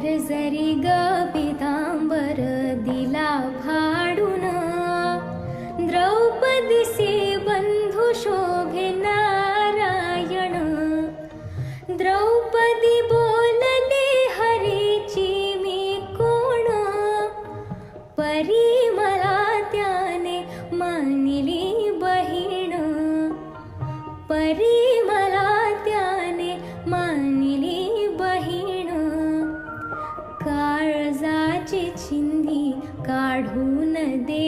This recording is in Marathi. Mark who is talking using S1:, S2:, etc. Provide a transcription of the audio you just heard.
S1: जरी ग पितांबर दिला फाडून, द्रौपदीसे बंधू शोभे नारायण. द्रौपदी बोलली हरीची मी कोण, परी मला त्याने मानिली बहीण. परी मला त्याने मानिली बहीण. काळजाची चिंधी काढून दे